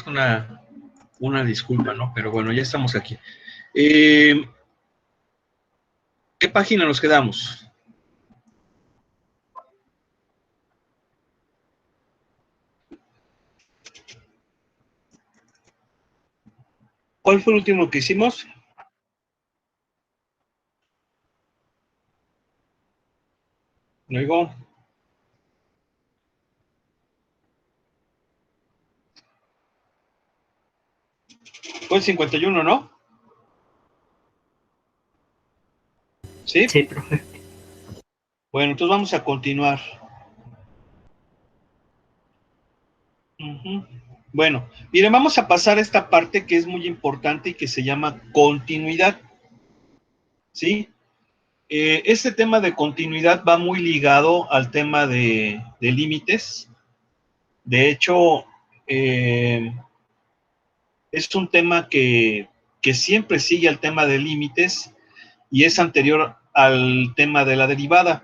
una disculpa, ¿no? Pero bueno, ya estamos aquí. ¿Qué página nos quedamos? ¿Cuál fue el último que hicimos? Luego. Fue el 51, ¿no? ¿Sí? Sí, profe. Bueno, entonces vamos a continuar. Bueno, miren, vamos a pasar a esta parte que es muy importante y que se llama continuidad. ¿Sí? Este tema de continuidad va muy ligado al tema de límites. De hecho, es un tema que siempre sigue al tema de límites y es anterior al tema de la derivada.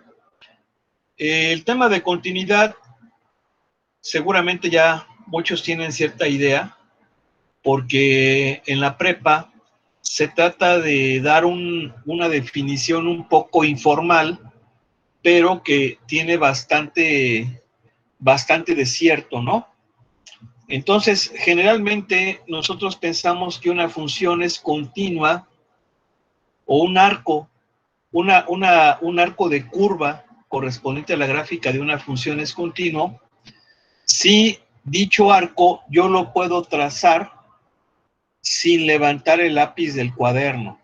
El tema de continuidad, seguramente ya muchos tienen cierta idea, porque en la prepa se trata de dar una definición un poco informal, pero que tiene bastante de cierto, ¿no? Entonces, generalmente nosotros pensamos que una función es continua o un arco, un arco de curva correspondiente a la gráfica de una función es continuo, si dicho arco yo lo puedo trazar sin levantar el lápiz del cuaderno.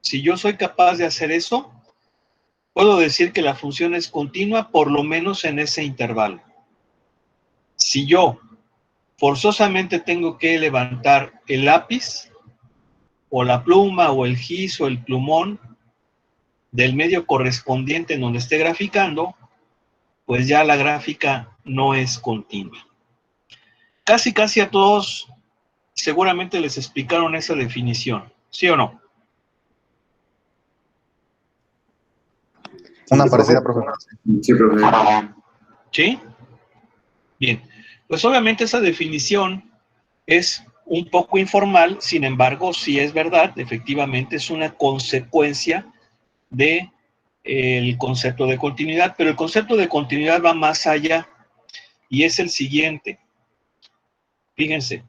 Si yo soy capaz de hacer eso, puedo decir que la función es continua por lo menos en ese intervalo. Si yo forzosamente tengo que levantar el lápiz o la pluma o el gis o el plumón del medio correspondiente en donde esté graficando, pues ya la gráfica no es continua. Casi a todos seguramente les explicaron esa definición, ¿sí o no? Una parecida, profe. Sí, profe. ¿Sí? Bien, pues obviamente esa definición es un poco informal, sin embargo, sí es verdad, efectivamente es una consecuencia de el concepto de continuidad, pero el concepto de continuidad va más allá y es el siguiente. Fíjense,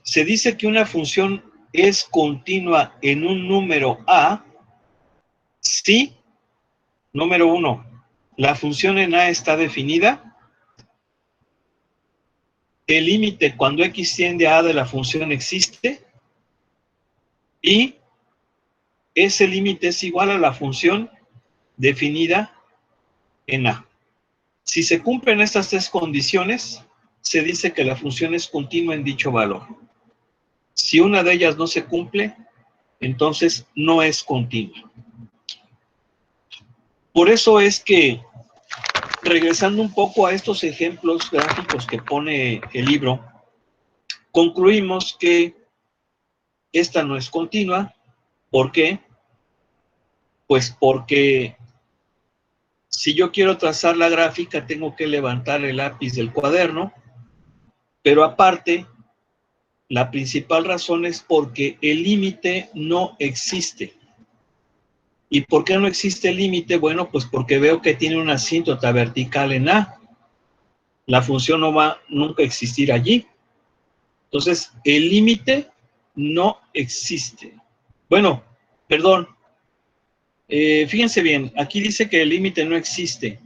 se dice que una función es continua en un número A si, número 1, la función en A está definida, el límite cuando x tiende a de la función existe y ese límite es igual a la función definida en A. Si se cumplen estas tres condiciones, se dice que la función es continua en dicho valor. Si una de ellas no se cumple, entonces no es continua. Por eso es que, regresando un poco a estos ejemplos gráficos que pone el libro, concluimos que esta no es continua. ¿Por qué? Pues porque si yo quiero trazar la gráfica, tengo que levantar el lápiz del cuaderno, pero aparte, la principal razón es porque el límite no existe. ¿Y por qué no existe el límite? Bueno, pues porque veo que tiene una asíntota vertical en A. La función no va nunca a existir allí. Entonces, el límite no existe. Bueno, perdón. Fíjense bien, aquí dice que el límite no existe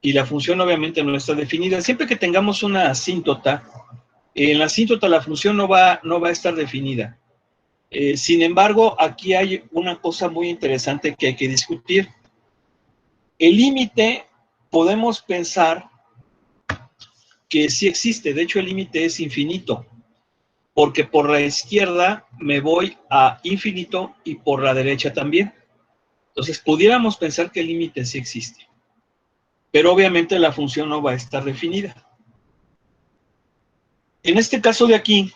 y la función obviamente no está definida. Siempre que tengamos una asíntota, en la asíntota la función no va a estar definida. Sin embargo, aquí hay una cosa muy interesante que hay que discutir. El límite, podemos pensar que sí existe. De hecho, el límite es infinito, porque por la izquierda me voy a infinito y por la derecha también. Entonces, pudiéramos pensar que el límite sí existe, pero obviamente la función no va a estar definida. En este caso de aquí,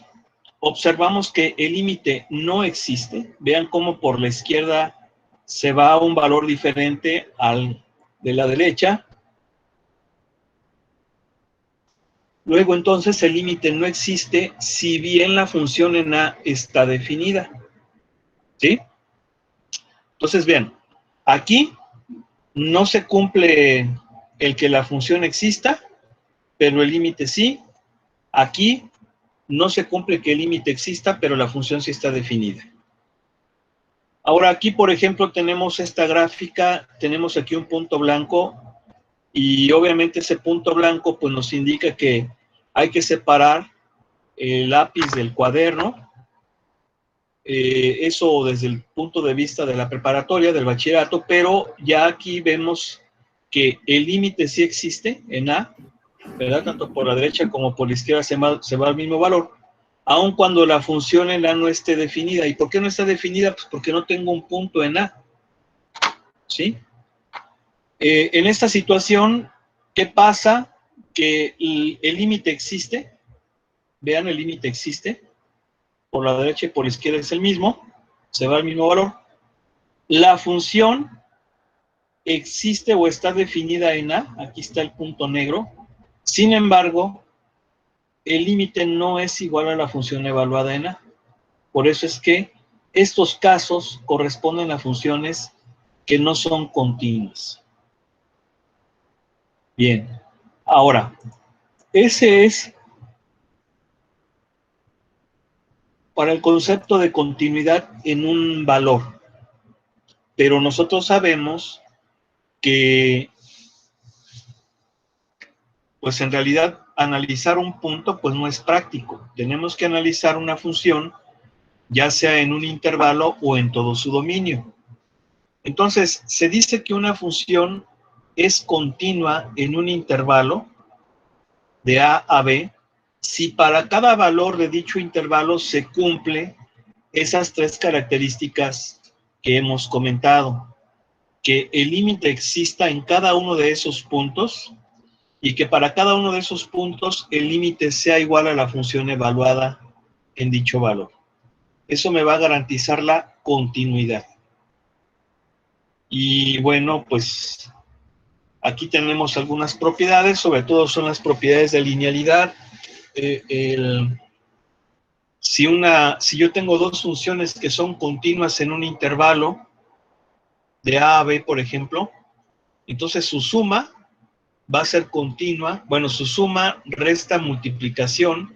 observamos que el límite no existe. Vean cómo por la izquierda se va a un valor diferente al de la derecha. Luego, entonces, el límite no existe si bien la función en A está definida. ¿Sí? Entonces, vean, aquí no se cumple el que la función exista, pero el límite sí. Aquí no se cumple que el límite exista, pero la función sí está definida. Ahora aquí, por ejemplo, tenemos esta gráfica, tenemos aquí un punto blanco y obviamente ese punto blanco pues nos indica que hay que separar el lápiz del cuaderno. Eso desde el punto de vista de la preparatoria, del bachillerato, pero ya aquí vemos que el límite sí existe en A, ¿verdad? Tanto por la derecha como por la izquierda se va al mismo valor, aun cuando la función en A no esté definida. ¿Y por qué no está definida? Pues porque no tengo un punto en A, ¿sí? En esta situación, ¿qué pasa? Que el límite existe, vean, el límite existe, por la derecha y por la izquierda es el mismo, se va al mismo valor. La función existe o está definida en A, aquí está el punto negro, sin embargo, el límite no es igual a la función evaluada en A. Por eso es que estos casos corresponden a funciones que no son continuas. Bien, ahora, ese es para el concepto de continuidad en un valor, pero nosotros sabemos que pues en realidad analizar un punto pues no es práctico. Tenemos que analizar una función ya sea en un intervalo o en todo su dominio. Entonces, se dice que una función es continua en un intervalo de A a B si para cada valor de dicho intervalo se cumple esas tres características que hemos comentado. Que el límite exista en cada uno de esos puntos y que para cada uno de esos puntos el límite sea igual a la función evaluada en dicho valor. Eso me va a garantizar la continuidad. Y bueno, pues aquí tenemos algunas propiedades, sobre todo son las propiedades de linealidad. Si yo tengo dos funciones que son continuas en un intervalo de A a B, por ejemplo, entonces su suma va a ser continua. Bueno, su suma, resta, multiplicación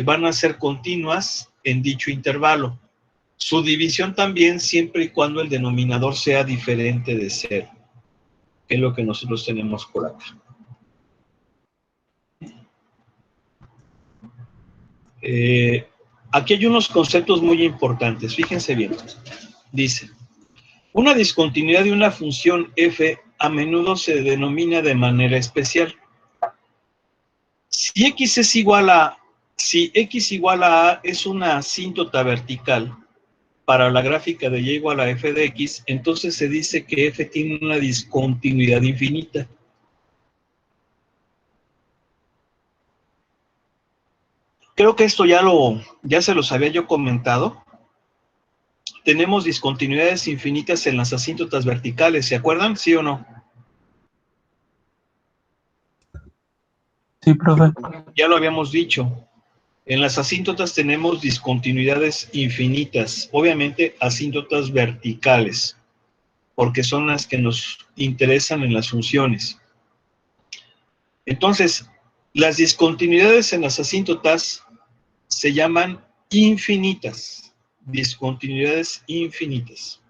van a ser continuas en dicho intervalo. Su división también, siempre y cuando el denominador sea diferente de 0, que es lo que nosotros tenemos por acá. Aquí hay unos conceptos muy importantes, fíjense bien. Dice, una discontinuidad de una función f a menudo se denomina de manera especial. Si x igual a A es una asíntota vertical para la gráfica de y igual a f de x, entonces se dice que f tiene una discontinuidad infinita. Creo que esto ya se los había yo comentado. Tenemos discontinuidades infinitas en las asíntotas verticales, ¿se acuerdan? ¿Sí o no? Sí, profe. Ya lo habíamos dicho. En las asíntotas tenemos discontinuidades infinitas, obviamente asíntotas verticales, porque son las que nos interesan en las funciones. Entonces, las discontinuidades en las asíntotas se llaman infinitas, discontinuidades infinitas.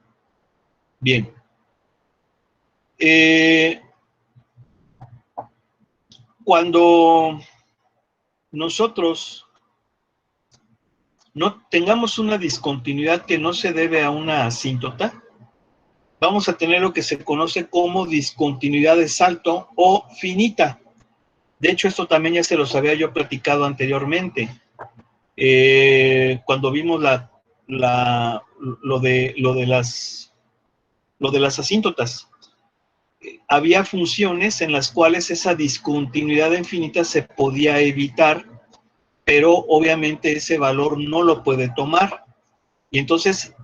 Bien. Cuando nosotros no tengamos una discontinuidad que no se debe a una asíntota, vamos a tener lo que se conoce como discontinuidad de salto o finita. De hecho, esto también ya se los había yo platicado anteriormente. Cuando vimos lo de las asíntotas. Había funciones en las cuales esa discontinuidad infinita se podía evitar, pero obviamente ese valor no lo puede tomar. Y entonces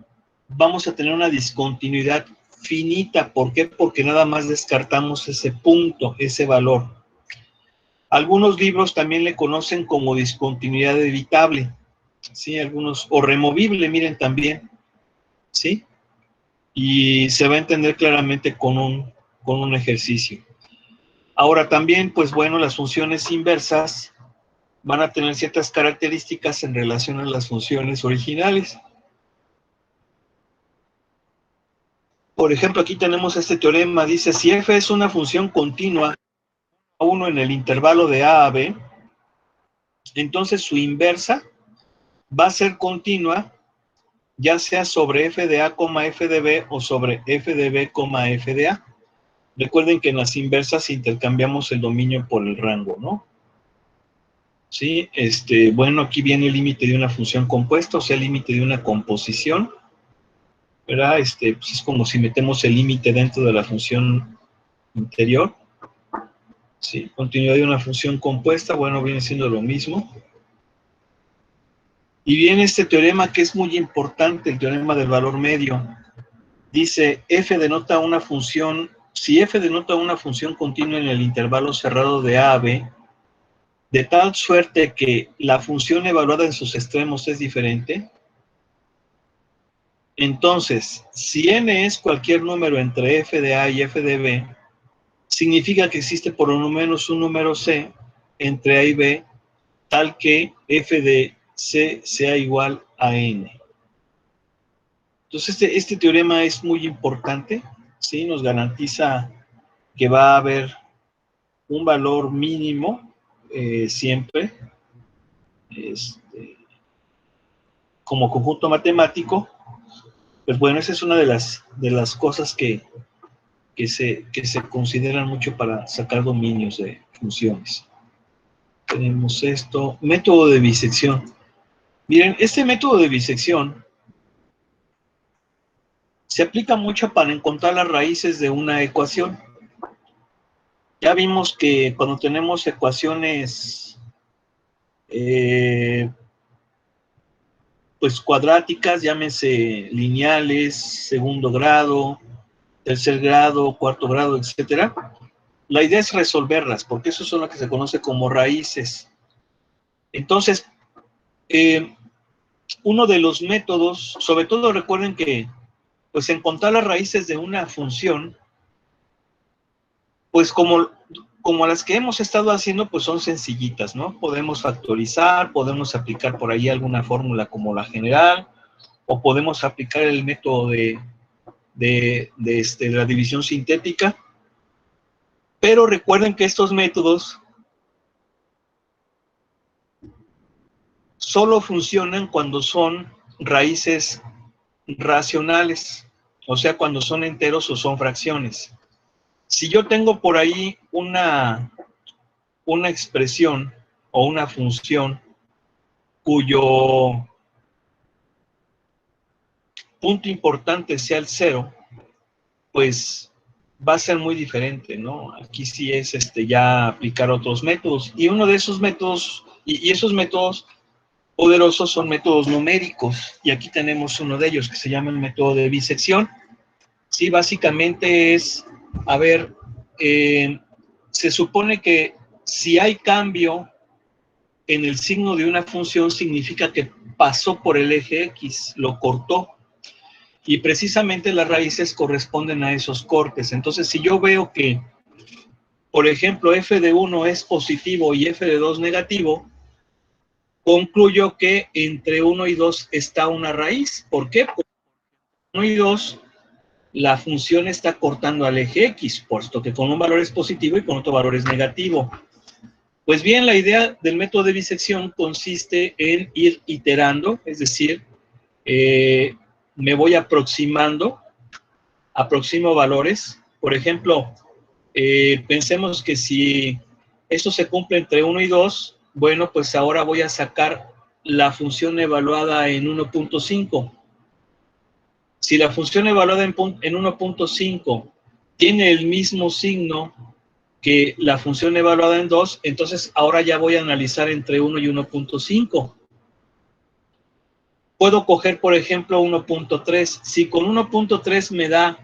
vamos a tener una discontinuidad finita. ¿Por qué? Porque nada más descartamos ese punto, ese valor. Algunos libros también le conocen como discontinuidad evitable, ¿sí? Algunos, o removible, miren también, ¿sí? Y se va a entender claramente con un ejercicio. Ahora también, pues bueno, las funciones inversas van a tener ciertas características en relación a las funciones originales. Por ejemplo, aquí tenemos este teorema, dice, si f es una función continua, 1 en el intervalo de a b, entonces su inversa va a ser continua, ya sea sobre f de a, f de b, o sobre f de b, f de a. Recuerden que en las inversas intercambiamos el dominio por el rango, ¿no? Sí, bueno, aquí viene el límite de una función compuesta, o sea, el límite de una composición, ¿verdad? Pues es como si metemos el límite dentro de la función interior. Sí, continuidad de una función compuesta, bueno, viene siendo lo mismo. Y viene este teorema que es muy importante, el teorema del valor medio. Dice, f denota una función, si f denota una función continua en el intervalo cerrado de a a b, de tal suerte que la función evaluada en sus extremos es diferente, entonces, si n es cualquier número entre f de a y f de b, significa que existe por lo menos un número c entre a y b, tal que f de c sea igual a n. Entonces, este teorema es muy importante, ¿sí? Nos garantiza que va a haber un valor mínimo siempre, como conjunto matemático. Pues bueno, esa es una de las cosas que se consideran mucho para sacar dominios de funciones. Tenemos esto, método de bisección. Miren, este método de bisección se aplica mucho para encontrar las raíces de una ecuación. Ya vimos que cuando tenemos ecuaciones pues cuadráticas, llámense lineales, segundo grado, tercer grado, cuarto grado, etcétera, la idea es resolverlas, porque eso son lo que se conoce como raíces. Entonces, uno de los métodos, sobre todo recuerden que pues encontrar las raíces de una función, pues como las que hemos estado haciendo, pues son sencillitas, ¿no? Podemos factorizar, podemos aplicar por ahí alguna fórmula como la general, o podemos aplicar el método de la división sintética, pero recuerden que estos métodos solo funcionan cuando son raíces racionales, o sea, cuando son enteros o son fracciones. Si yo tengo por ahí una expresión o una función cuyo punto importante sea el 0, pues va a ser muy diferente, ¿no? Aquí sí es ya aplicar otros métodos. Y uno de esos métodos, y esos métodos poderosos son métodos numéricos. Y aquí tenemos uno de ellos que se llama el método de bisección. Sí, básicamente es, a ver, se supone que si hay cambio en el signo de una función, significa que pasó por el eje X, lo cortó. Y precisamente las raíces corresponden a esos cortes. Entonces, si yo veo que, por ejemplo, f de 1 es positivo y f de 2 negativo, concluyo que entre 1 y 2 está una raíz. ¿Por qué? Porque 1 y 2, la función está cortando al eje X, puesto que con un valor es positivo y con otro valor es negativo. Pues bien, la idea del método de bisección consiste en ir iterando, es decir, me voy aproximo valores. Por ejemplo, pensemos que si esto se cumple entre 1 y 2, bueno, pues ahora voy a sacar la función evaluada en 1.5. Si la función evaluada en 1.5 tiene el mismo signo que la función evaluada en 2, entonces ahora ya voy a analizar entre 1 y 1.5. Puedo coger, por ejemplo, 1.3. Si con 1.3 me da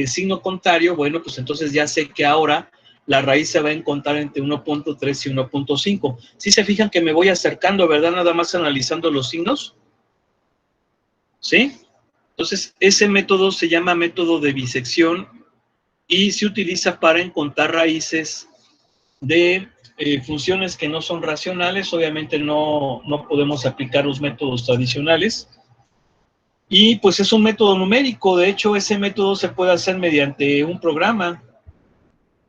signo contrario, bueno, pues entonces ya sé que ahora la raíz se va a encontrar entre 1.3 y 1.5. ¿Sí se fijan que me voy acercando, verdad? Nada más analizando los signos. ¿Sí? Entonces, ese método se llama método de bisección y se utiliza para encontrar raíces de funciones que no son racionales. Obviamente no podemos aplicar los métodos tradicionales. Y pues es un método numérico. De hecho, ese método se puede hacer mediante un programa.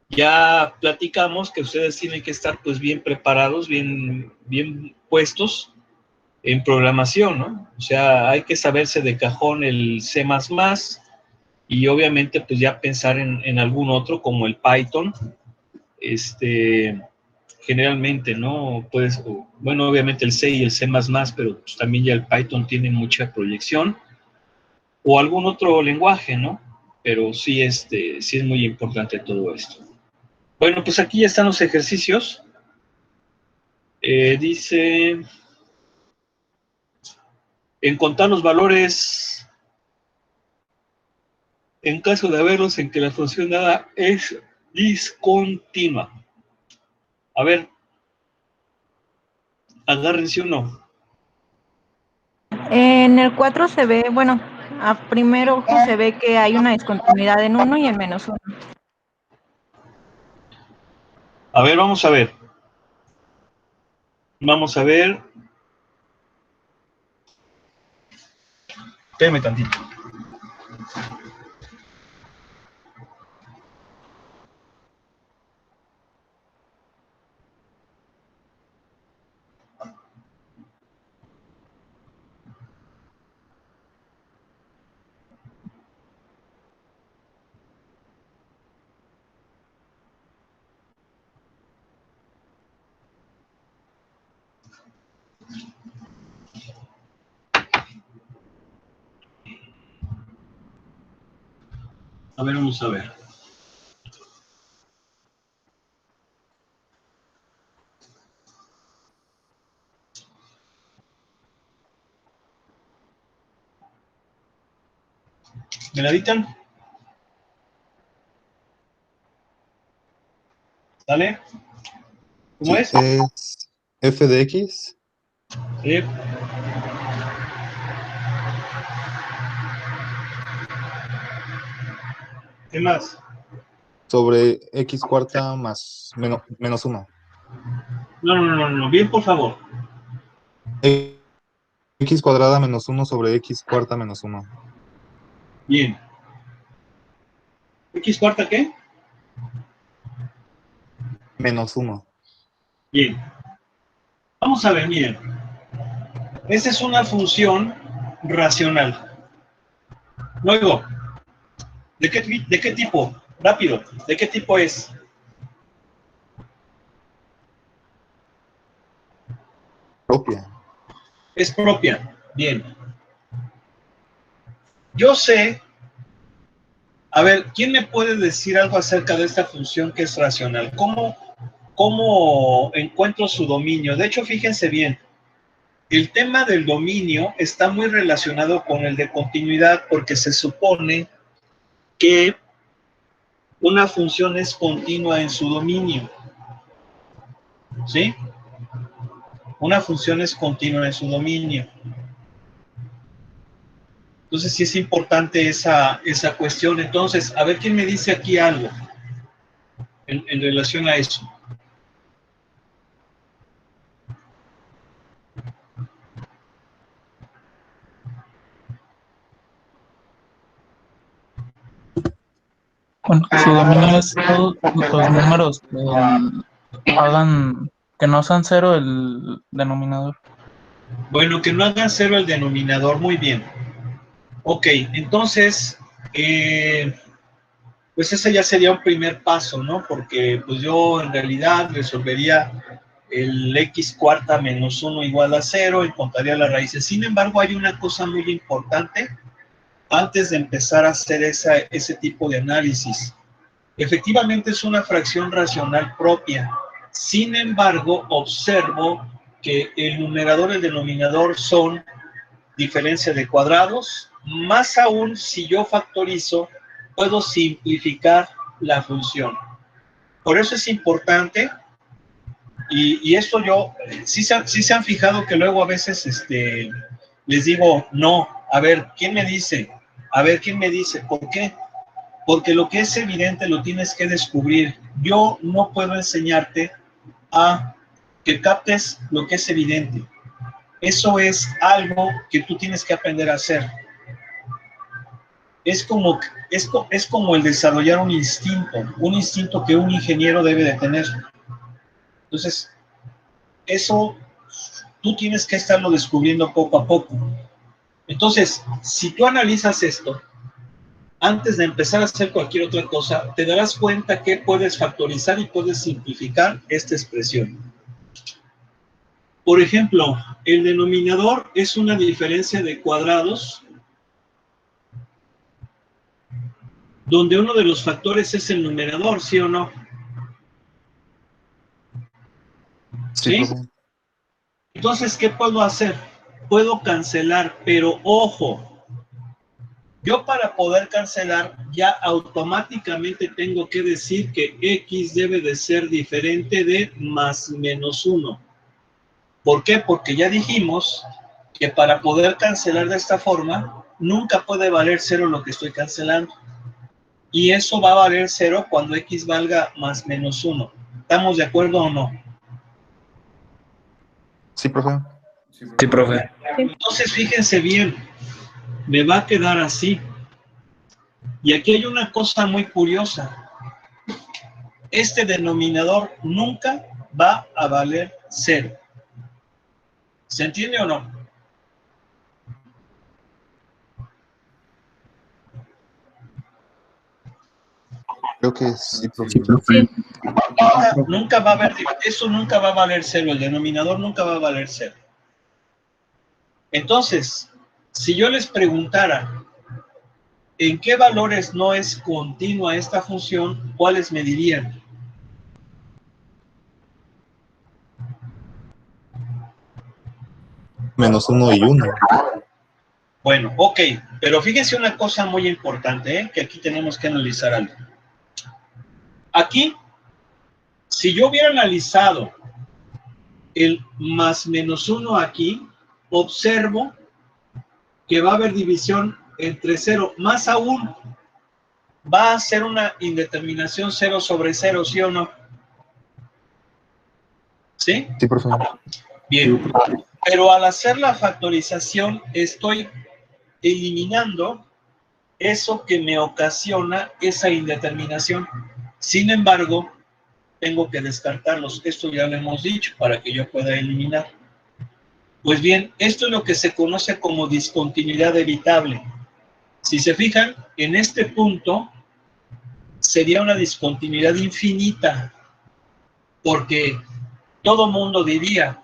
Ya platicamos que ustedes tienen que estar pues bien preparados, bien puestos en programación, ¿no? O sea, hay que saberse de cajón el C++ y obviamente pues ya pensar en algún otro como el Python, generalmente, ¿no? Pues, bueno, obviamente el C y el C++, pero pues también ya el Python tiene mucha proyección, o algún otro lenguaje, ¿no? Pero sí, sí es muy importante todo esto. Bueno, pues aquí ya están los ejercicios. Dice, encontrar los valores en caso de haberlos en que la función dada es discontinua. A ver, agárrense uno. En el 4 se ve, bueno, a primer ojo se ve que hay una discontinuidad en 1 y en -1. A ver, vamos a ver. Vamos a ver. Espérame tantito. A ver, vamos a ver. ¿Me la dictan? ¿Sale? ¿Cómo Sí, es? es f de x Sí. ¿Qué más? sobre x cuarta más menos 1. No. Bien, por favor. X cuadrada menos 1 sobre x cuarta menos 1. Bien. ¿X cuarta qué? Menos 1. Bien. Vamos a ver, miren. Esta es una función racional. Luego, ¿de qué tipo? Rápido. ¿De qué tipo es? Propia. Es propia. Bien. Yo sé, a ver, ¿quién me puede decir algo acerca de esta función que es racional? ¿Cómo encuentro su dominio? De hecho, fíjense bien, el tema del dominio está muy relacionado con el de continuidad porque se supone que una función es continua en su dominio. ¿Sí? Una función es continua en su dominio. Entonces sí es importante esa cuestión. Entonces, a ver quién me dice aquí algo en relación a eso. Bueno, su dominio es todos los números que no sean cero el denominador. Bueno, que no hagan cero el denominador, muy bien. Ok, entonces, pues ese ya sería un primer paso, ¿no? Porque pues yo en realidad resolvería el x cuarta menos 1 igual a 0, encontraría las raíces. Sin embargo, hay una cosa muy importante antes de empezar a hacer ese tipo de análisis. Efectivamente es una fracción racional propia. Sin embargo, observo que el numerador y el denominador son diferencia de cuadrados. Más aún, si yo factorizo, puedo simplificar la función. Por eso es importante, y esto yo, sí se han fijado que luego a veces les digo, no, a ver, ¿quién me dice? A ver, ¿quién me dice? ¿Por qué? Porque lo que es evidente lo tienes que descubrir. Yo no puedo enseñarte a que captes lo que es evidente. Eso es algo que tú tienes que aprender a hacer. Es como el desarrollar un instinto que un ingeniero debe de tener. Entonces, eso tú tienes que estarlo descubriendo poco a poco. Entonces, si tú analizas esto, antes de empezar a hacer cualquier otra cosa, te darás cuenta que puedes factorizar y puedes simplificar esta expresión. Por ejemplo, el denominador es una diferencia de cuadrados donde uno de los factores es el numerador, ¿sí o no? ¿Sí? Entonces, ¿qué puedo hacer? Puedo cancelar, pero ojo, yo para poder cancelar ya automáticamente tengo que decir que x debe de ser diferente de más menos 1. ¿Por qué? Porque ya dijimos que para poder cancelar de esta forma, nunca puede valer 0 lo que estoy cancelando. Y eso va a valer 0 cuando x valga más menos 1. ¿Estamos de acuerdo o no? Sí, profe. Sí, profe. Entonces, fíjense bien, me va a quedar así. Y aquí hay una cosa muy curiosa. Este denominador nunca va a valer 0. ¿Se entiende o no? Creo que sí, profe. Sí. Nunca va a haber, eso nunca va a valer 0, el denominador nunca va a valer 0. Entonces, si yo les preguntara en qué valores no es continua esta función, ¿cuáles me dirían? Menos 1 y 1. Bueno, ok, pero fíjense una cosa muy importante, que aquí tenemos que analizar algo. Aquí, si yo hubiera analizado el más menos 1 aquí, observo que va a haber división entre 0, más aún, va a ser una indeterminación 0 sobre 0, ¿sí o no? ¿Sí? Sí, profe. Bien, pero al hacer la factorización estoy eliminando eso que me ocasiona esa indeterminación. Sin embargo, tengo que descartarlos. Esto ya lo hemos dicho para que yo pueda eliminar. Pues bien, esto es lo que se conoce como discontinuidad evitable. Si se fijan, en este punto sería una discontinuidad infinita, porque todo mundo diría,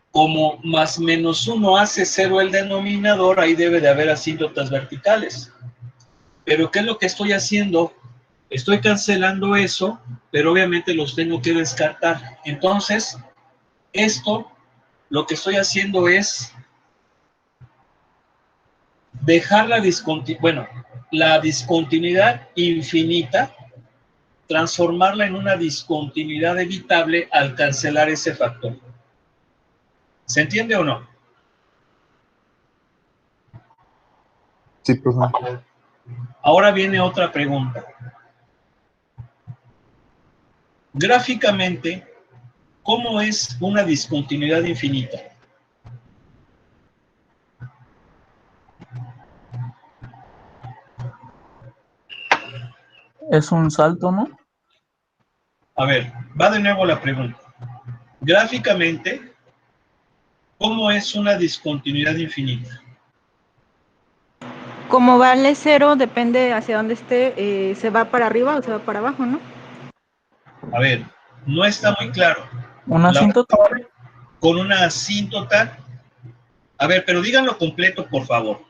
como más menos 1 hace 0 el denominador, ahí debe de haber asíntotas verticales. Pero ¿qué es lo que estoy haciendo? Estoy cancelando eso, pero obviamente los tengo que descartar. Entonces, esto, lo que estoy haciendo es dejar la discontinuidad infinita, transformarla en una discontinuidad evitable al cancelar ese factor. ¿Se entiende o no? Sí, profe. Ahora viene otra pregunta. Gráficamente, ¿cómo es una discontinuidad infinita? Es un salto, ¿no? A ver, va de nuevo la pregunta. Gráficamente, ¿cómo es una discontinuidad infinita? Como vale 0, depende hacia dónde esté, se va para arriba o se va para abajo, ¿no? A ver, no está muy claro. ¿Un asíntota? Con una asíntota. A ver, pero díganlo completo, por favor.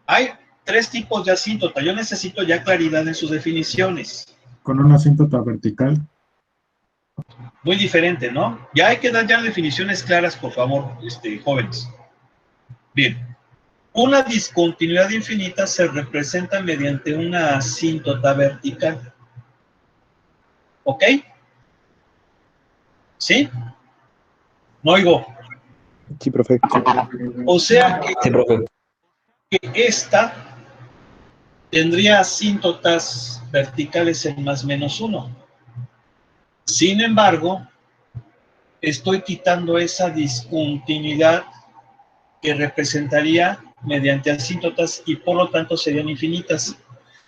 Hay 3 tipos de asíntota. Yo necesito ya claridad en sus definiciones. Con una asíntota vertical. Muy diferente, ¿no? Ya hay que dar ya definiciones claras, por favor, jóvenes. Bien. Una discontinuidad infinita se representa mediante una asíntota vertical. ¿Ok? ¿Sí? No oigo. Sí, profe. O sea que, Sí, profe. esta tendría asíntotas verticales en más menos 1. Sin embargo, estoy quitando esa discontinuidad que representaría mediante asíntotas y por lo tanto serían infinitas.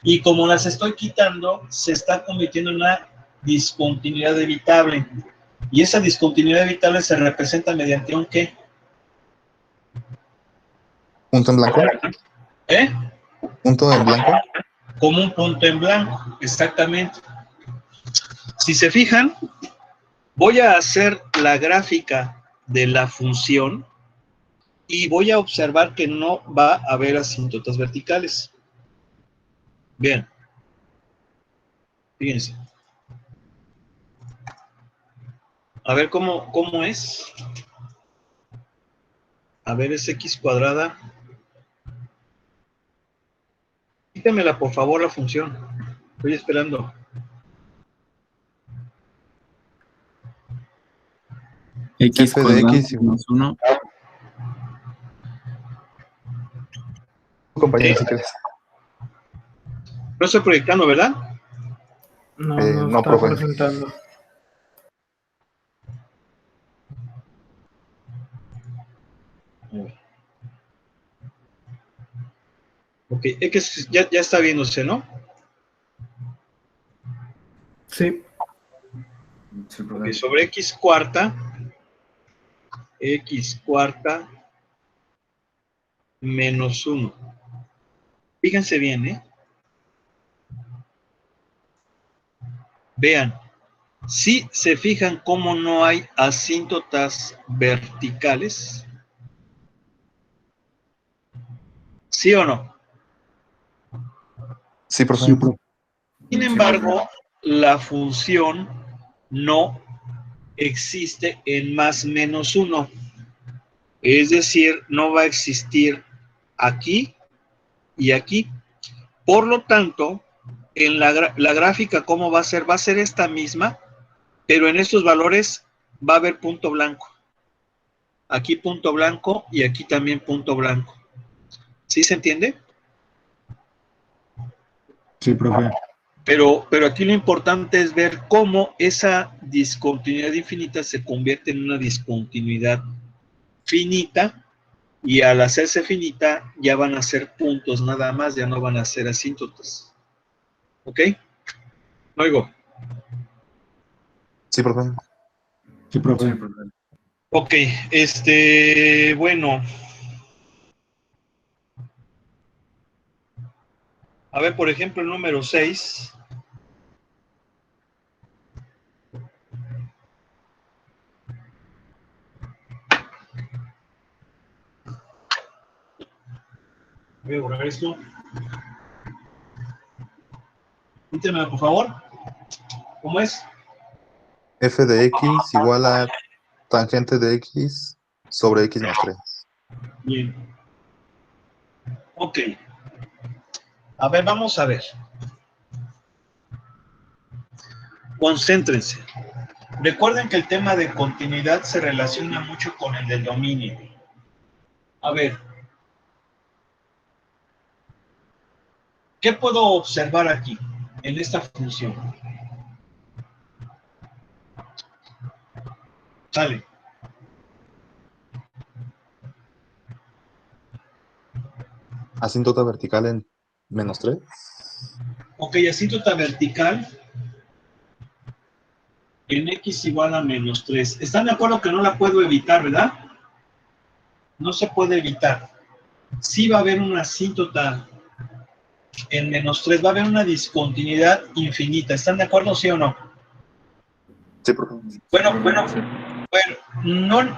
Y como las estoy quitando, se está convirtiendo en una discontinuidad evitable. Y esa discontinuidad evitable se representa mediante un ¿qué? ¿Punto en blanco? ¿Eh? ¿Punto en blanco? Como un punto en blanco, exactamente. Si se fijan, voy a hacer la gráfica de la función y voy a observar que no va a haber asíntotas verticales. Bien, fíjense. A ver cómo es. A ver, es x cuadrada. Quítemela, por favor, la función. Estoy esperando. X F de cuadrado X, menos 1. compañero, si quieres. No estoy proyectando, ¿verdad? No, No, está profe. presentando. Ok, X ya está viéndose, ¿no? Sí. Ok, sobre X cuarta menos 1. Fíjense bien, ¿eh? Vean, si se fijan cómo no hay asíntotas verticales, ¿sí o no? Sí, profe. Sí, profe. Sin embargo, la función no existe en más menos 1. Es decir, no va a existir aquí y aquí. Por lo tanto, en la gráfica, ¿cómo va a ser? Va a ser esta misma, pero en estos valores va a haber punto blanco. Aquí punto blanco y aquí también punto blanco. ¿Sí se entiende? Sí, profe. Pero aquí lo importante es ver cómo esa discontinuidad infinita se convierte en una discontinuidad finita y al hacerse finita ya van a ser puntos nada más, ya no van a ser asíntotas. ¿Ok? No oigo. Sí, profe. Sí, profe. Ok, bueno. A ver, por ejemplo, el número 6. Voy a borrar esto. Dítemelo, por favor. ¿Cómo es? F de X igual a tangente de X sobre X más 3. Bien. Ok. A ver, vamos a ver. Concéntrense. Recuerden que el tema de continuidad se relaciona mucho con el del dominio. A ver. ¿Qué puedo observar aquí, en esta función? Sale. Asíntota vertical en menos 3. Ok, asíntota vertical en x igual a menos 3. ¿Están de acuerdo que no la puedo evitar, verdad? No se puede evitar. Sí va a haber una asíntota en menos 3, va a haber una discontinuidad infinita. ¿Están de acuerdo, sí o no? Sí, profe. Bueno,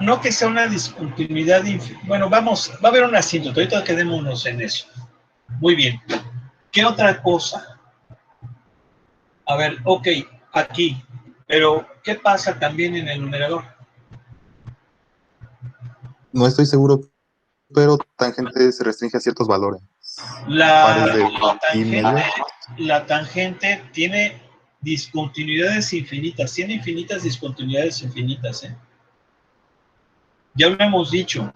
no que sea una discontinuidad infinita. Bueno, va a haber una asíntota. Ahorita quedémonos en eso. Muy bien. ¿Qué otra cosa? A ver, ok, aquí. Pero, ¿qué pasa también en el numerador? No estoy seguro, pero tangente se restringe a ciertos valores. La, Pares de la y medio. tangente, la tangente tiene discontinuidades infinitas. Tiene infinitas discontinuidades infinitas, ¿eh? Ya lo hemos dicho.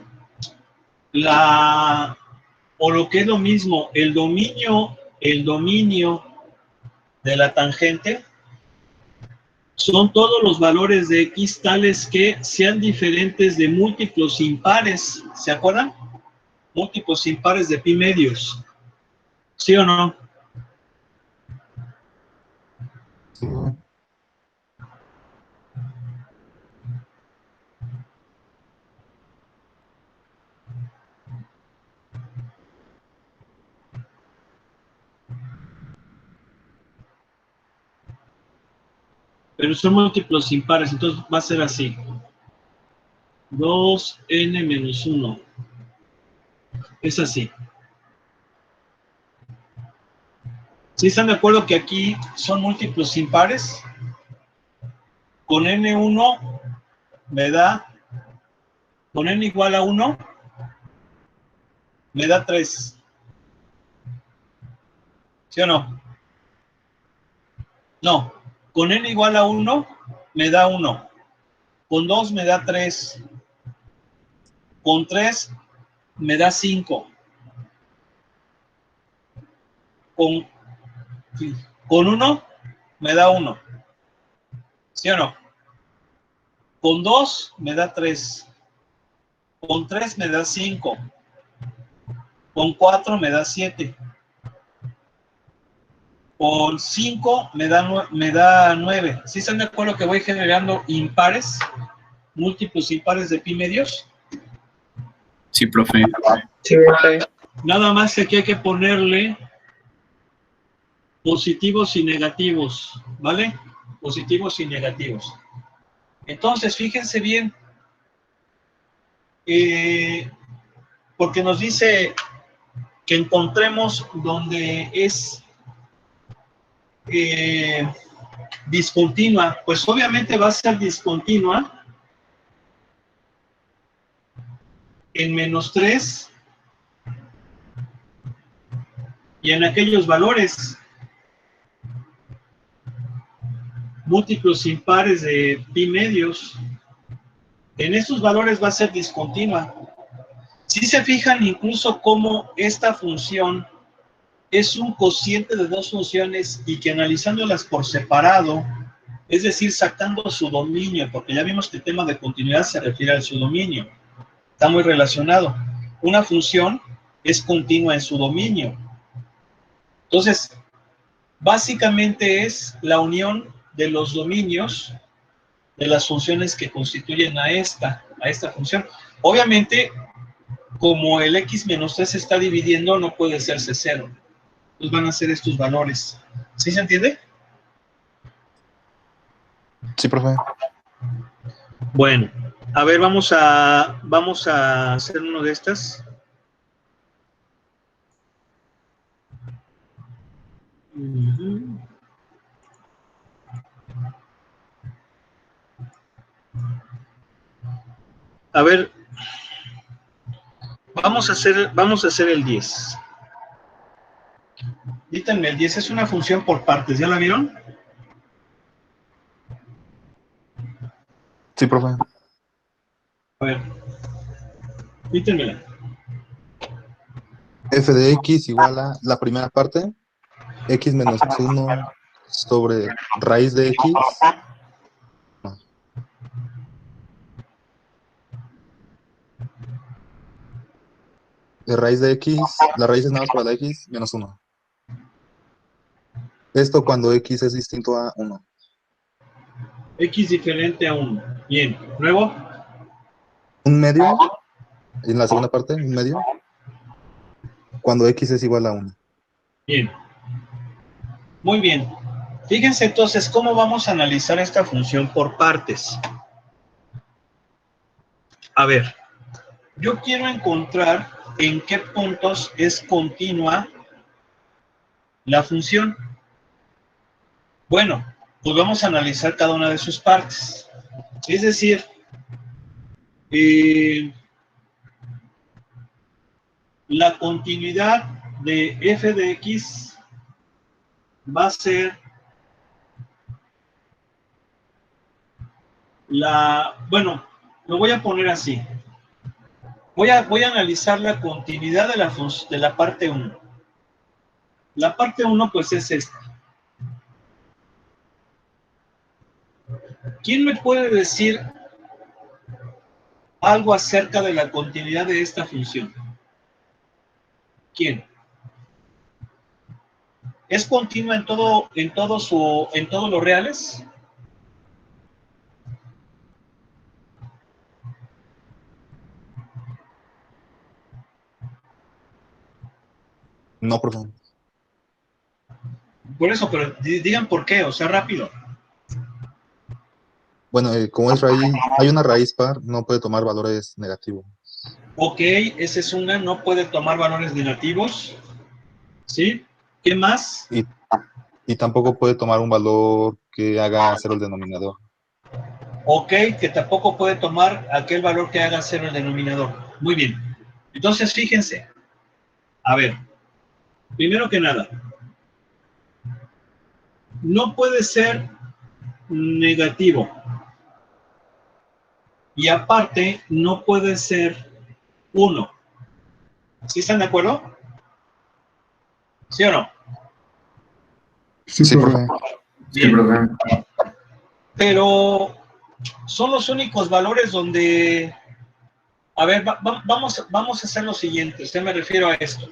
O lo que es lo mismo, el dominio de la tangente son todos los valores de X tales que sean diferentes de múltiplos impares. ¿Se acuerdan? Múltiplos impares de pi medios. ¿Sí o no? Sí. Pero son múltiplos impares, entonces va a ser así. 2n menos 1. Es así. ¿Sí están de acuerdo que aquí son múltiplos impares? Con n1 me da, con n igual a 1, me da 3. ¿Sí o no? No. Con n igual a 1 me da 1. Con 2 me da 3. Con 3 me da 5. Con 1 me da 1. ¿Sí o no? Con 2 me da 3. Con 3 me da 5. Con 4 me da 7. Con 5 me da 9. ¿Sí están de acuerdo que voy generando impares? Múltiplos impares de pi medios. Sí, profe. Sí, profe. Nada más que aquí hay que ponerle positivos y negativos, ¿vale? Positivos y negativos. Entonces, fíjense bien, porque nos dice que encontremos donde es discontinua, pues obviamente va a ser discontinua en -3 y en aquellos valores múltiplos impares de pi medios. En estos valores va a ser discontinua. Si se fijan incluso cómo esta función es un cociente de dos funciones y que analizándolas por separado, es decir, sacando su dominio, porque ya vimos que el tema de continuidad se refiere al su dominio, está muy relacionado. Una función es continua en su dominio. Entonces, básicamente es la unión de los dominios de las funciones que constituyen a esta función. Obviamente, como el x menos 3 se está dividiendo, no puede hacerse 0. Entonces van a ser estos valores. ¿Sí se entiende? Sí, profe. Bueno, a ver, vamos a hacer uno de estas. A ver, vamos a hacer el 10. Díganme, el 10 es una función por partes, ¿ya la vieron? Sí, profe. A ver, díganmela. F de X igual a la primera parte, X menos 1 sobre raíz de X. No. De raíz de X, la raíz es nada más para la X, menos 1. Esto cuando X es distinto a 1. X diferente a 1. Bien, luego. Un medio, en la segunda parte, un medio, cuando X es igual a 1. Bien. Muy bien. Fíjense entonces cómo vamos a analizar esta función por partes. A ver, yo quiero encontrar en qué puntos es continua la función. Bueno, pues vamos a analizar cada una de sus partes. Es decir, la continuidad de f de x va a ser bueno, lo voy a poner así. Voy a analizar la continuidad de la parte 1. La parte 1 pues es esta. ¿Quién me puede decir algo acerca de la continuidad de esta función? ¿Quién? ¿Es continua en todos los reales? No, profe. Por eso, pero digan por qué, o sea, rápido. Bueno, como es raíz, hay una raíz par, no puede tomar valores negativos. Ok, esa es una, no puede tomar valores negativos. ¿Sí? ¿Qué más? Y tampoco puede tomar un valor que haga cero el denominador. Ok, que tampoco puede tomar aquel valor que haga cero el denominador. Muy bien. Entonces, fíjense. A ver, primero que nada, no puede ser negativo. Y aparte, no puede ser 1. ¿Sí están de acuerdo? ¿Sí o no? Sí, Sí, profe. Sí, profe. Pero son los únicos valores donde... A ver, vamos a hacer lo siguiente. Usted me refiero a esto.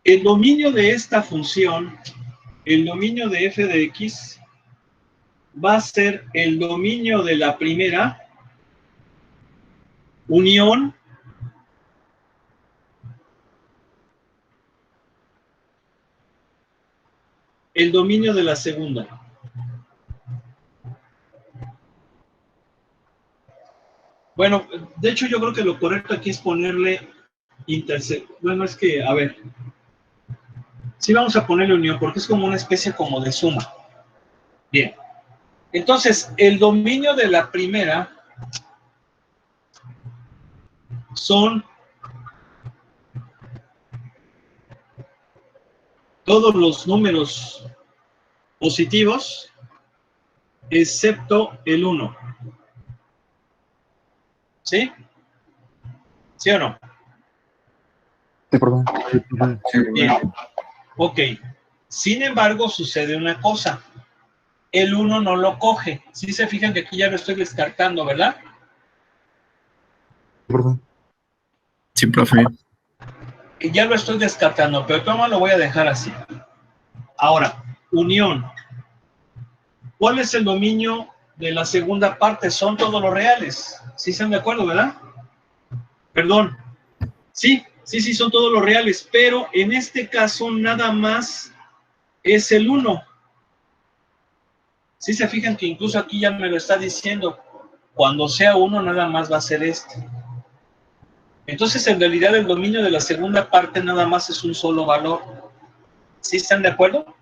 El dominio de esta función, el dominio de f de x, va a ser el dominio de la primera unión el dominio de la segunda. Bueno, de hecho yo creo que lo correcto aquí es ponerle bueno, es que, a ver, sí vamos a ponerle unión porque es como una especie como de suma. Bien, entonces el dominio de la primera son todos los números positivos excepto el 1. ¿Sí? ¿Sí o no? Sí, profe. Sí, profe. Bien. Ok. Sin embargo, sucede una cosa. El 1 no lo coge. Si se fijan que aquí ya lo estoy descartando, ¿verdad? Sí, profe. Sí, profe. Que ya lo estoy descartando, pero toma lo voy a dejar así. Ahora, unión. ¿Cuál es el dominio de la segunda parte? Son todos los reales. ¿Sí están de acuerdo, verdad? Perdón. Sí, son todos los reales, pero en este caso nada más es el 1. ¿Sí se fijan que incluso aquí ya me lo está diciendo? Cuando sea 1 nada más va a ser este. Entonces en realidad el dominio de la segunda parte nada más es un solo valor. ¿Sí están de acuerdo?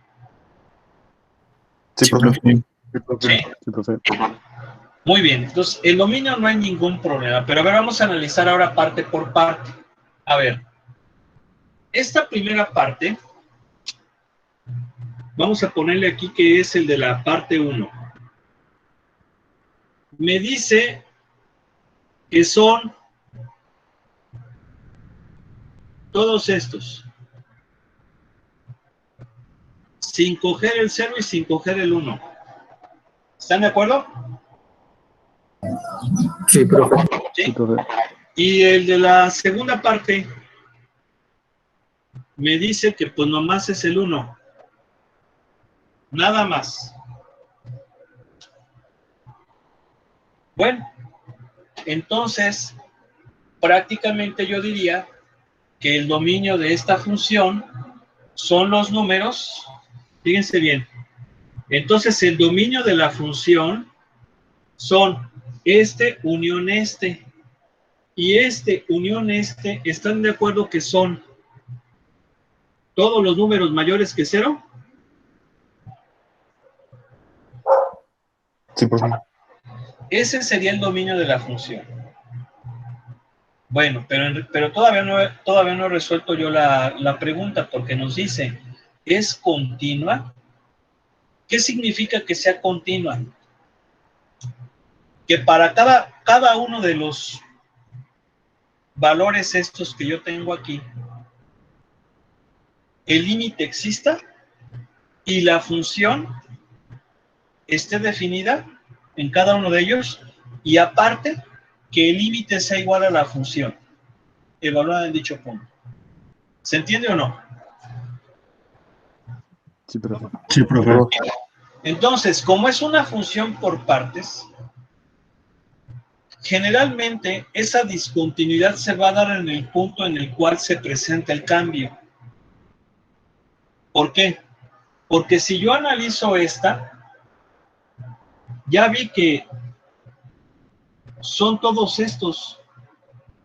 Sí, Sí, profe. profe. Sí, profe. Sí. Sí, profe. Muy bien, entonces el dominio no hay ningún problema, pero a ver, vamos a analizar ahora parte por parte. A ver, esta primera parte, vamos a ponerle aquí que es el de la parte 1. Me dice que son todos estos, sin coger el 0 y sin coger el 1. ¿Están de acuerdo? Sí, profe. Sí, ¿Sí? profe. Y el de la segunda parte me dice que pues nomás es el 1. Nada más. Bueno, entonces prácticamente yo diría que el dominio de esta función son los números. Fíjense bien. Entonces el dominio de la función son este unión este. Y este unión este, ¿están de acuerdo que son todos los números mayores que 0? Sí, profe. Ese sería el dominio de la función. Bueno, pero todavía no he resuelto yo la pregunta porque nos dice, ¿es continua? ¿Qué significa que sea continua? que para cada uno de los valores estos que yo tengo aquí, el límite exista y la función esté definida en cada uno de ellos, y aparte que el límite sea igual a la función evaluada en dicho punto. ¿Se entiende o no? Sí, profe. Sí, profe. Entonces, como es una función por partes, generalmente esa discontinuidad se va a dar en el punto en el cual se presenta el cambio. ¿Por qué? Porque si yo analizo esta, ya vi que son todos estos,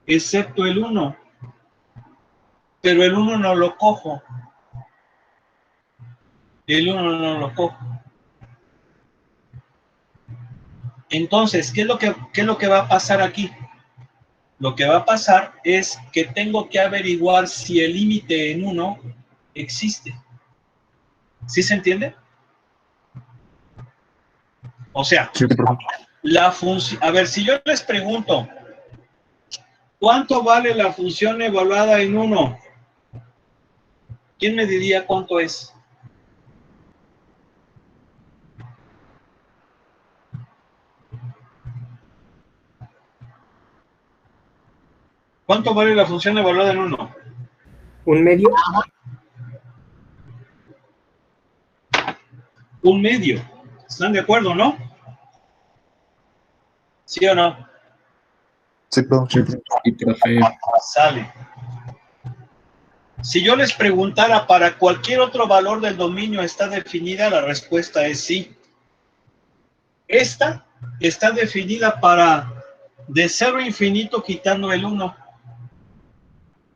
excepto el 1, pero el 1 no lo cojo. El 1 no lo cojo. Entonces, ¿qué es lo que va a pasar aquí? Lo que va a pasar es que tengo que averiguar si el límite en 1 existe. ¿Sí se entiende? O sea, Sí, profe. la función... A ver, si yo les pregunto, ¿cuánto vale la función evaluada en 1? ¿Quién me diría cuánto es? ¿Cuánto vale la función evaluada en 1? ¿Un medio? Un medio. ¿Están de acuerdo, no? ¿Sí o no? Sí, profe. Sí, profe. Sí, profe. Sale. Si yo les preguntara para cualquier otro valor del dominio está definida, la respuesta es sí. Esta está definida para de 0 a infinito quitando el 1.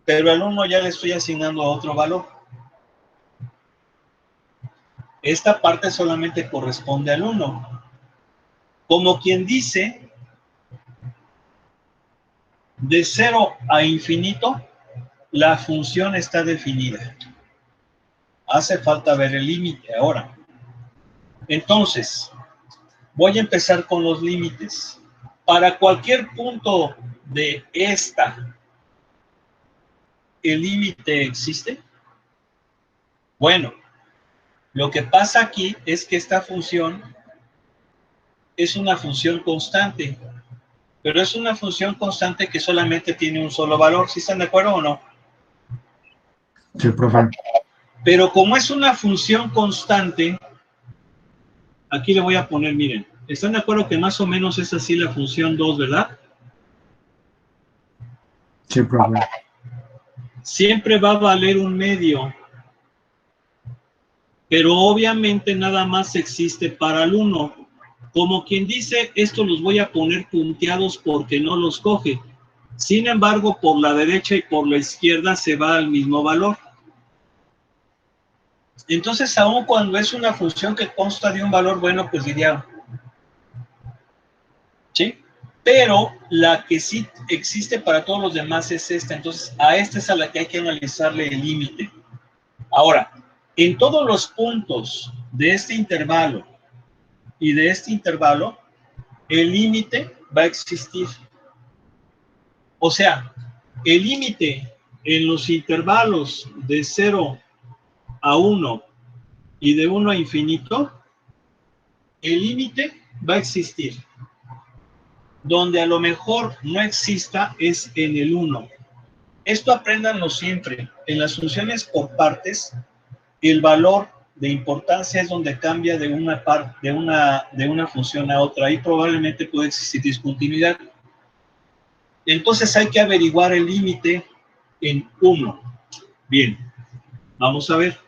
Pero al 1 ya le estoy asignando a otro valor. Esta parte solamente corresponde al 1. Como quien dice, de 0 a infinito, la función está definida. Hace falta ver el límite ahora. Entonces, voy a empezar con los límites. Para cualquier punto de esta, ¿el límite existe? Bueno, lo que pasa aquí es que esta función es una función constante, pero es una función constante que solamente tiene un solo valor. ¿Sí están de acuerdo o no? Sí, profe. Pero como es una función constante, aquí le voy a poner, miren, ¿están de acuerdo que más o menos es así la función 2, verdad? Sí, profe. Siempre va a valer un medio, pero obviamente nada más existe para el 1. Como quien dice, esto los voy a poner punteados porque no los coge. Sin embargo, por la derecha y por la izquierda se va al mismo valor. Entonces, aun cuando es una función que consta de un valor, bueno, pues diría, ¿sí? Pero la que sí existe para todos los demás es esta. Entonces, a esta es a la que hay que analizarle el límite. Ahora, en todos los puntos de este intervalo y de este intervalo, el límite va a existir. O sea, el límite en los intervalos de 0 a 1 y de 1 a infinito, el límite va a existir. Donde a lo mejor no exista es en el 1. Esto apréndanlo siempre. En las funciones por partes, el valor de importancia es donde cambia de una función a otra. Ahí probablemente puede existir discontinuidad. Entonces hay que averiguar el límite en 1. Bien, vamos a ver.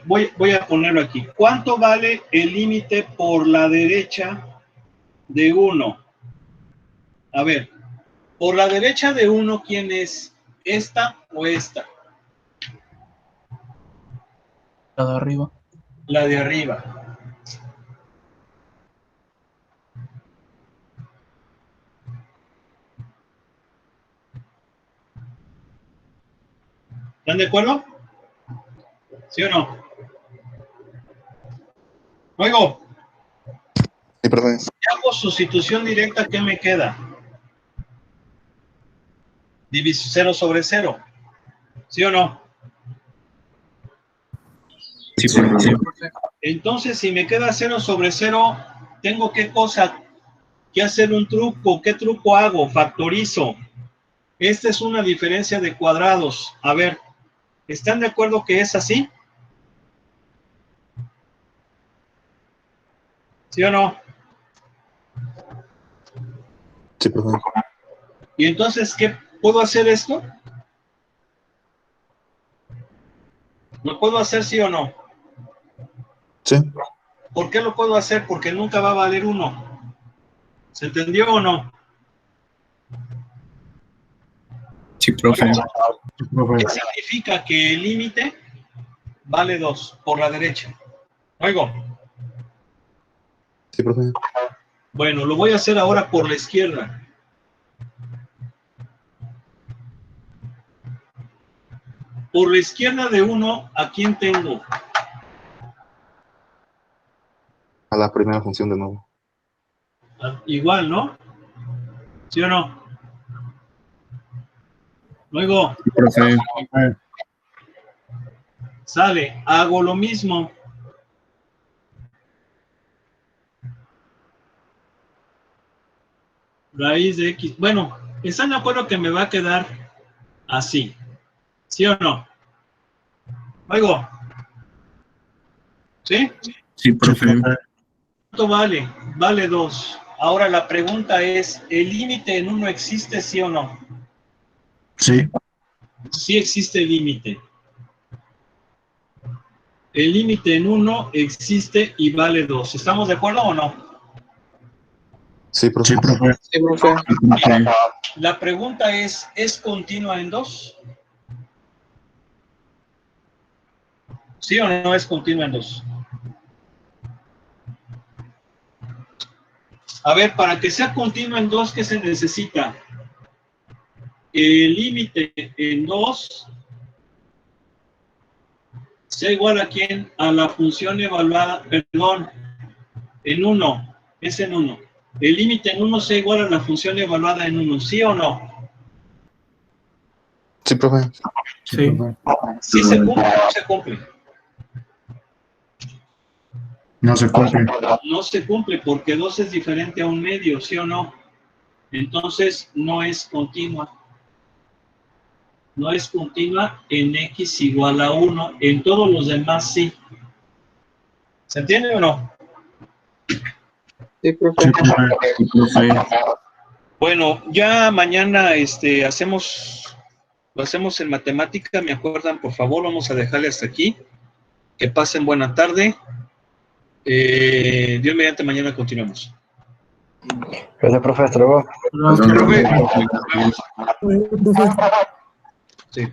Voy a ponerlo aquí. ¿Cuánto vale el límite por la derecha de 1? A ver, por la derecha de 1, ¿quién es? ¿Esta o esta? La de arriba. La de arriba. ¿Están de acuerdo? ¿Sí o no? Oigo. Sí, profe. hago sustitución directa, ¿qué me queda? Diviso 0 sobre 0. ¿Sí o no? Sí, profe. Entonces, si me queda 0 sobre 0, tengo ¿qué cosa? Que hacer un truco. ¿Qué truco hago? Factorizo. Esta es una diferencia de cuadrados. A ver, ¿están de acuerdo que es así? ¿Sí o no? Sí, profe. Y entonces, ¿qué puedo hacer esto? ¿Lo puedo hacer sí o no? Sí. ¿Por qué lo puedo hacer? Porque nunca va a valer 1. ¿Se entendió o no? Sí, profe. Sí, profe. ¿Qué significa? Que el límite vale 2 por la derecha. Oigo. Sí, profe. Bueno, lo voy a hacer ahora por la izquierda. Por la izquierda de 1, ¿a quién tengo? A la primera función de nuevo. Igual, ¿no? ¿Sí o no? Luego, Sí, profe. sale, hago lo mismo. Raíz de X. Bueno, ¿están de acuerdo que me va a quedar así? ¿Sí o no? Oigo. ¿Sí? Sí, profe. ¿Cuánto vale? Vale 2. Ahora la pregunta es, ¿el límite en 1 existe, sí o no? Sí. Sí existe el límite. El límite en 1 existe y vale 2. ¿Estamos de acuerdo o no? Sí, profe. Sí, profe. Sí, profe. Sí, profe. La pregunta ¿es continua en 2? ¿Sí o no es continua en 2? A ver, para que sea continua en 2, ¿qué se necesita? El límite en 2 sea igual a quién? A la función evaluada, perdón, en 1, es en 1. El límite en 1 sea igual a la función evaluada en 1, ¿sí o no? Sí, profe. Sí. ¿Sí se cumple o no se cumple? No se cumple. No se cumple porque 2 es diferente a 1/2, ¿sí o no? Entonces no es continua. No es continua en x igual a 1. En todos los demás sí. ¿Se entiende o no? Sí, profe. Sí, profe. Sí, profe. Bueno, ya mañana lo hacemos en matemática. ¿Me acuerdan? Por favor, vamos a dejarle hasta aquí. Que pasen buena tarde. Dios mediante, mañana continuamos. Gracias, profe. Hasta luego. Profe. Nos vemos. Sí.